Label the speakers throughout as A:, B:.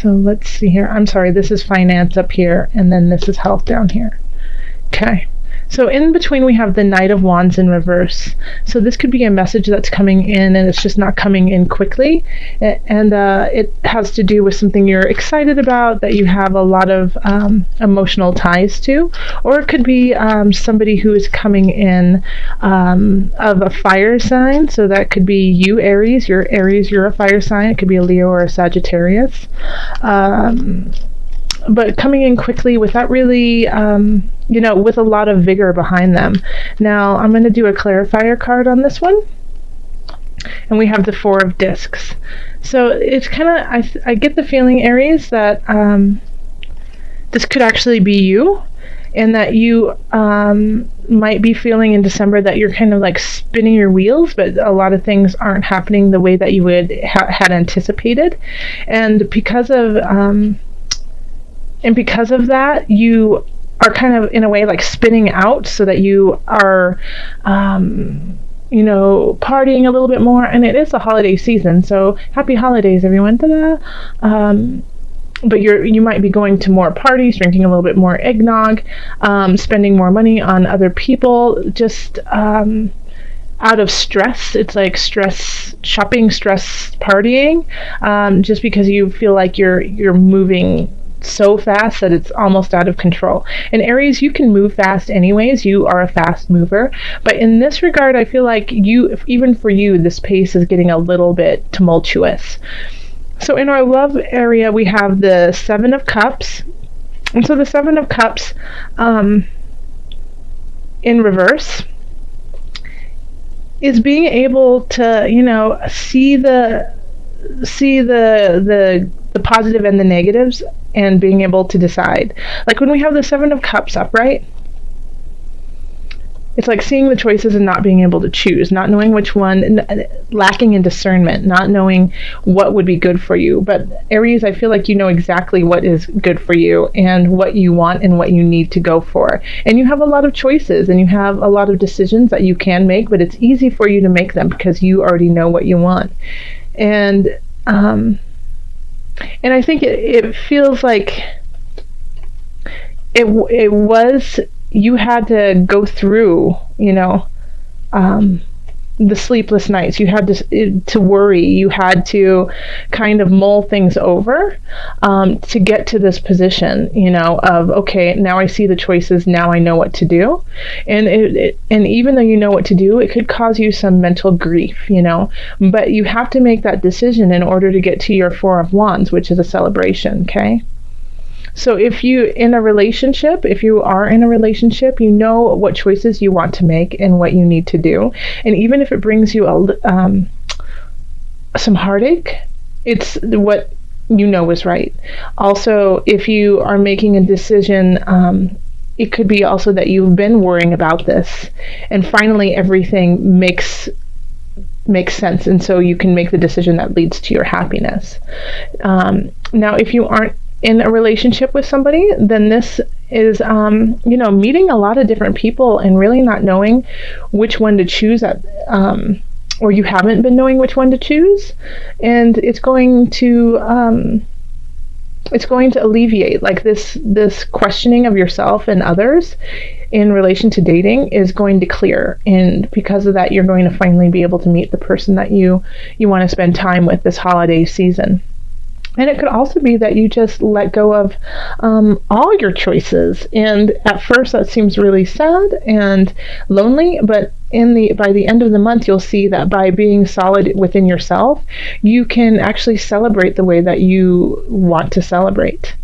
A: So let's see here. I'm sorry, this is finance up here, and then this is health down here. Okay. So in between we have the Knight of Wands in reverse. So this could be a message that's coming in and it's just not coming in quickly. And it has to do with something you're excited about, that you have a lot of emotional ties to. Or it could be somebody who is coming in of a fire sign. So that could be you, Aries. You're Aries, you're a fire sign. It could be a Leo or a Sagittarius. But coming in quickly without really, with a lot of vigor behind them. Now, I'm going to do a clarifier card on this one. And we have the Four of Discs. So it's kind of, I get the feeling, Aries, that this could actually be you. And that you might be feeling in December that you're kind of like spinning your wheels, but a lot of things aren't happening the way that you would had anticipated. And because of that, you are kind of in a way like spinning out, so that you are partying a little bit more. And it is the holiday season, so happy holidays, everyone. Ta-da! But you might be going to more parties, drinking a little bit more eggnog, spending more money on other people, just out of stress. It's like stress shopping, stress partying, just because you feel like you're moving so fast that it's almost out of control. And Aries, you can move fast anyways. You are a fast mover. But in this regard, I feel like even for you, this pace is getting a little bit tumultuous. So in our love area, we have the Seven of Cups. And so the Seven of Cups in reverse is being able to, see the positive and the negatives, and being able to decide. Like when we have the Seven of Cups upright, it's like seeing the choices and not being able to choose, not knowing which one, lacking in discernment, not knowing what would be good for you. But Aries, I feel like you know exactly what is good for you and what you want and what you need to go for. And you have a lot of choices and you have a lot of decisions that you can make, but it's easy for you to make them because you already know what you want. And I think it feels like it was, you had to go through, the sleepless nights. You had to worry. You had to kind of mull things over to get to this position, of, okay, now I see the choices. Now I know what to do. And and even though you know what to do, it could cause you some mental grief, but you have to make that decision in order to get to your Four of Wands, which is a celebration. Okay. So if you are in a relationship, you know what choices you want to make and what you need to do. And even if it brings you some heartache, it's what you know is right. Also, if you are making a decision, it could be also that you've been worrying about this, and finally everything makes sense, and so you can make the decision that leads to your happiness. Now, if you aren't in a relationship with somebody, then this is, meeting a lot of different people and really not knowing which one to choose or you haven't been knowing which one to choose. And it's going to alleviate like this questioning of yourself and others in relation to dating is going to clear. And because of that, you're going to finally be able to meet the person that you want to spend time with this holiday season. And it could also be that you just let go of all your choices. And at first that seems really sad and lonely, but by the end of the month, you'll see that by being solid within yourself, you can actually celebrate the way that you want to celebrate.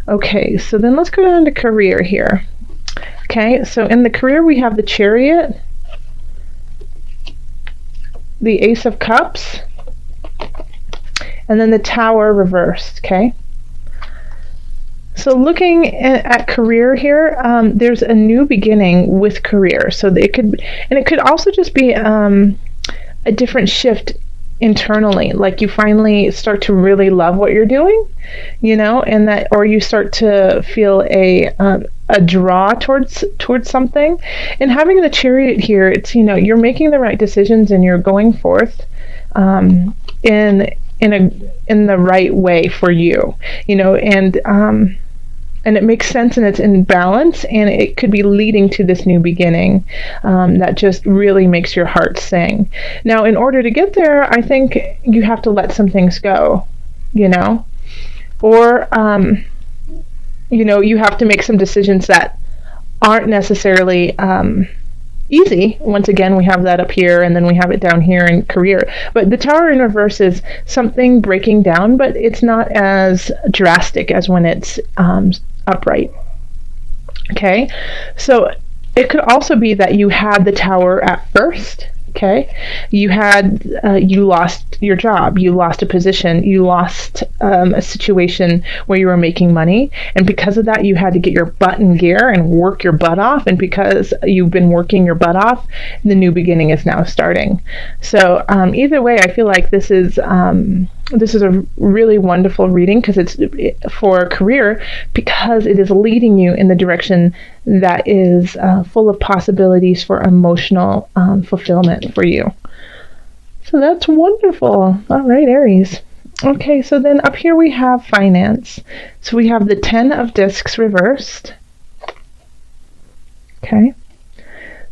A: Okay, so then let's go down to career here. Okay, so in the career, we have the Chariot, the Ace of Cups, and then the Tower reversed. Okay. So looking at career here, there's a new beginning with career. So it could also just be a different shift internally. Like you finally start to really love what you're doing, or you start to feel a draw towards something. And having the Chariot here, it's you're making the right decisions and you're going forth in the right way for you, and it makes sense and it's in balance, and it could be leading to this new beginning that just really makes your heart sing. Now, in order to get there, I think you have to let some things go, or you have to make some decisions that aren't necessarily easy. Once again, we have that up here, and then we have it down here in career. But the Tower in reverse is something breaking down, but it's not as drastic as when it's upright. Okay, so it could also be that you had the Tower at first. Okay, you lost your job, you lost a position, you lost a situation where you were making money, and because of that, you had to get your butt in gear and work your butt off. And because you've been working your butt off, the new beginning is now starting. So either way, I feel like this is a really wonderful reading because it's for career, because it is leading you in the direction that is full of possibilities for emotional fulfillment for you. So that's wonderful. All right, Aries. Okay, so then up here we have finance. So we have the 10 of Discs reversed. Okay.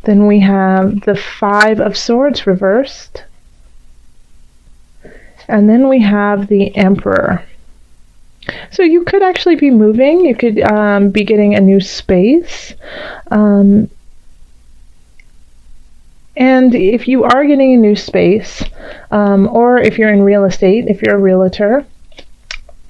A: Then we have the 5 of Swords reversed. And then we have the Emperor. So you could actually be moving. You could be getting a new space. And if you are getting a new space, or if you're in real estate, if you're a realtor,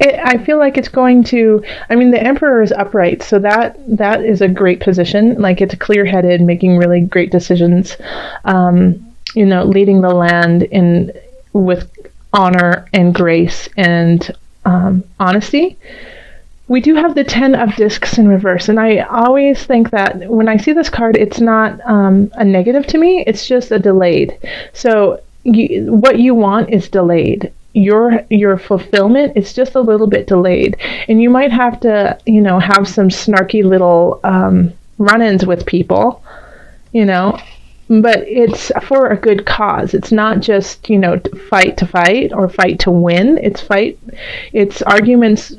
A: I feel like it's going to, the Emperor is upright, so that is a great position. Like, it's clear-headed, making really great decisions, leading the land with honor and grace and honesty. We do have the 10 of Discs in reverse, and I always think that when I see this card, it's not a negative to me, it's just a delayed. So what you want is delayed. Your fulfillment is just a little bit delayed, and you might have to, have some snarky little run-ins with people, but it's for a good cause. It's not just, fight to fight or fight to win. It's arguments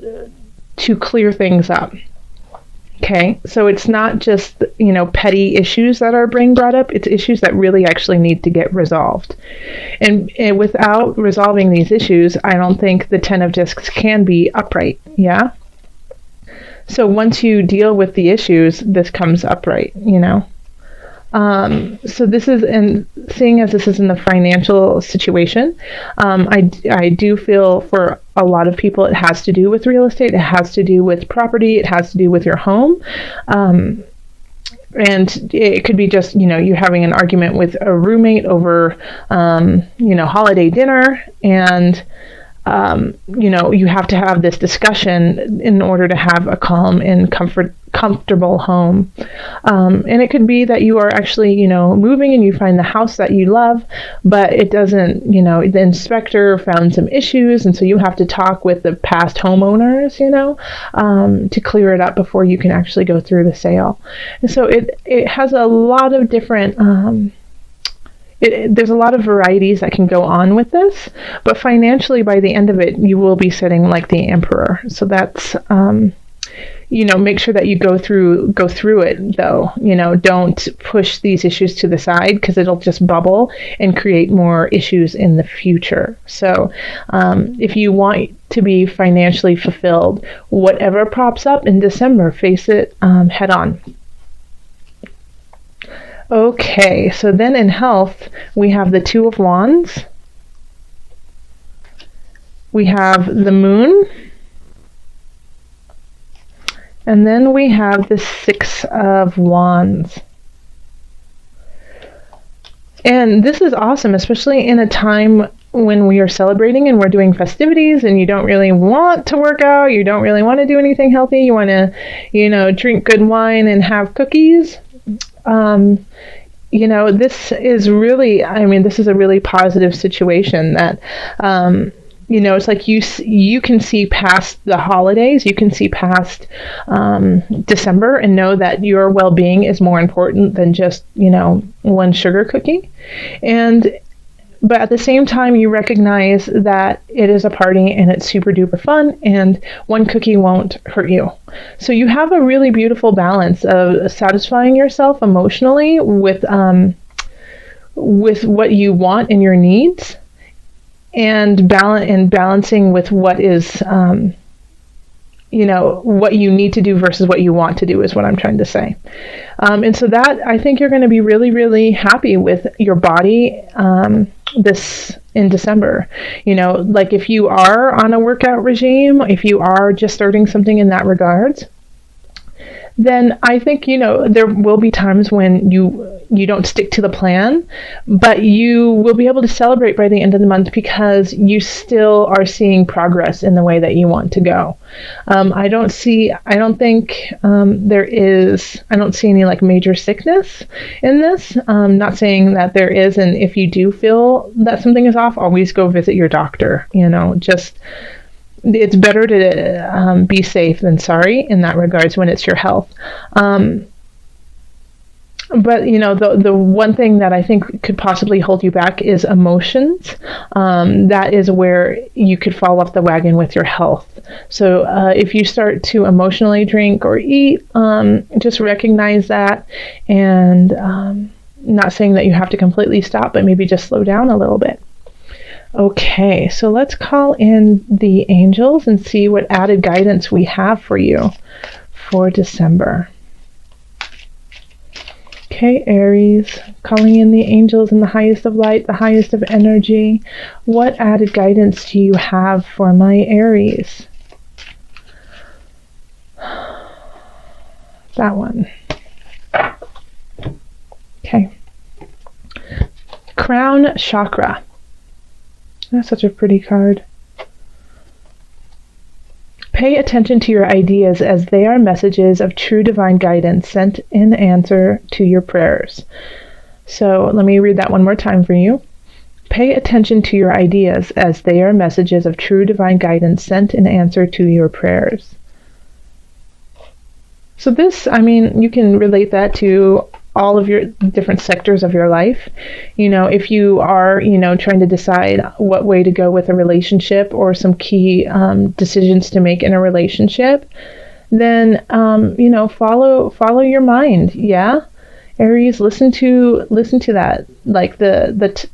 A: to clear things up. Okay, so it's not just, petty issues that are being brought up. It's issues that really actually need to get resolved. And without resolving these issues, I don't think the 10 of Discs can be upright. Yeah? So once you deal with the issues, this comes upright, So this is, and seeing as this is in the financial situation, I do feel for a lot of people it has to do with real estate, it has to do with property, it has to do with your home, and it could be just, you having an argument with a roommate over, holiday dinner, and you have to have this discussion in order to have a calm and comfortable home. And it could be that you are actually, moving and you find the house that you love, but it doesn't, the inspector found some issues, and so you have to talk with the past homeowners, to clear it up before you can actually go through the sale. And so it has a lot of different there's a lot of varieties that can go on with this, but financially, by the end of it, you will be sitting like the Emperor. So that's, make sure that you go through it, though. Don't push these issues to the side, because it'll just bubble and create more issues in the future. So if you want to be financially fulfilled, whatever pops up in December, face it head on. Okay, so then in health, we have the 2 of Wands. We have the Moon. And then we have the 6 of Wands. And this is awesome, especially in a time when we are celebrating and we're doing festivities and you don't really want to work out, you don't really want to do anything healthy, you want to, drink good wine and have cookies. This is really, this is a really positive situation that, it's like you can see past the holidays, you can see past December, and know that your well-being is more important than just, one sugar cookie. And But at the same time, you recognize that it is a party and it's super duper fun, and one cookie won't hurt you. So you have a really beautiful balance of satisfying yourself emotionally with what you want and your needs, and balancing with what is what you need to do versus what you want to do is what I'm trying to say. And so that, I think you're going to be really, really happy with your body this in December. Like if you are on a workout regime, if you are just starting something in that regards, then I think, there will be times when you don't stick to the plan, but you will be able to celebrate by the end of the month because you still are seeing progress in the way that you want to go. I don't see any like major sickness in this. Not saying that there is, and if you do feel that something is off, always go visit your doctor. It's better to be safe than sorry in that regards when it's your health. But the one thing that I think could possibly hold you back is emotions. That is where you could fall off the wagon with your health. So if you start to emotionally drink or eat, just recognize that, and not saying that you have to completely stop, but maybe just slow down a little bit. Okay, so let's call in the angels and see what added guidance we have for you for December. Okay, Aries, calling in the angels in the highest of light, the highest of energy. What added guidance do you have for my Aries? That one. Okay. Crown chakra. That's such a pretty card. Pay attention to your ideas as they are messages of true divine guidance sent in answer to your prayers. So let me read that one more time for you. Pay attention to your ideas as they are messages of true divine guidance sent in answer to your prayers. So this, you can relate that to all of your different sectors of your life. If you are, trying to decide what way to go with a relationship or some key decisions to make in a relationship, then, follow your mind. Yeah. Aries, listen to that, like the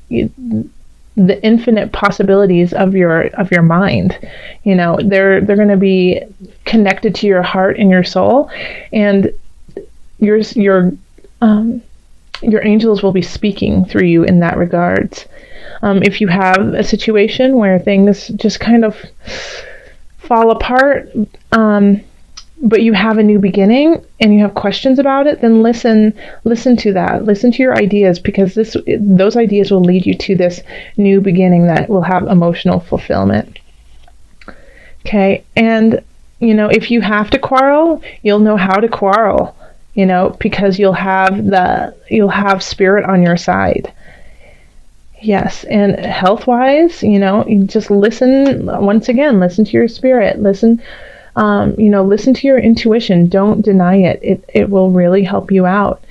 A: infinite possibilities of your mind. They're going to be connected to your heart and your soul, and your angels will be speaking through you in that regards. If you have a situation where things just kind of fall apart, but you have a new beginning and you have questions about it, then listen to that. Listen to your ideas, because those ideas will lead you to this new beginning that will have emotional fulfillment. Okay, and if you have to quarrel, you'll know how to quarrel. Because you'll have spirit on your side. Yes, and health-wise, you just listen. Once again, listen to your spirit. Listen to your intuition. Don't deny it. It will really help you out.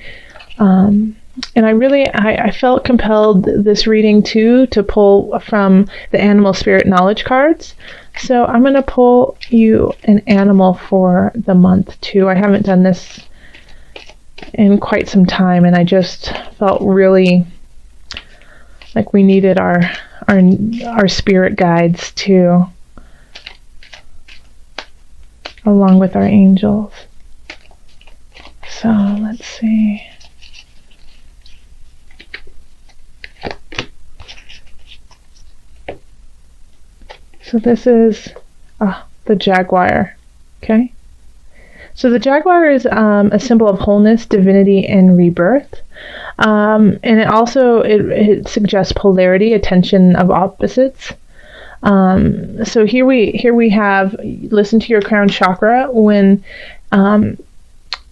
A: And I felt compelled this reading too to pull from the animal spirit knowledge cards. So I'm going to pull you an animal for the month too. I haven't done this in quite some time, and I just felt really like we needed our spirit guides too, along with our angels. So let's see. So this is the jaguar. Okay. So the jaguar is a symbol of wholeness, divinity, and rebirth. And it also it suggests polarity, a tension of opposites. So here we have, listen to your crown chakra when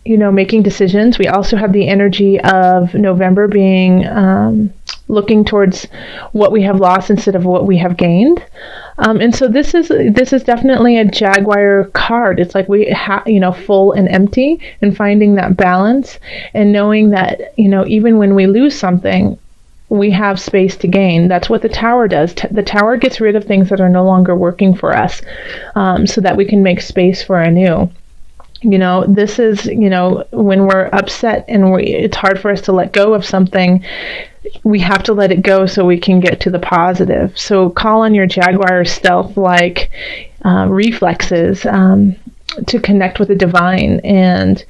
A: making decisions. We also have the energy of November being looking towards what we have lost instead of what we have gained. And so this is definitely a jaguar card. It's like we have, full and empty, and finding that balance and knowing that, even when we lose something, we have space to gain. That's what the Tower does. The Tower gets rid of things that are no longer working for us, so that we can make space for a new. This is, when we're upset and it's hard for us to let go of something, we have to let it go so we can get to the positive. So call on your Jaguar stealth-like reflexes to connect with the divine and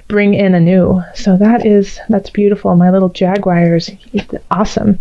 A: bring in a new. So that's beautiful. My little Jaguars, awesome.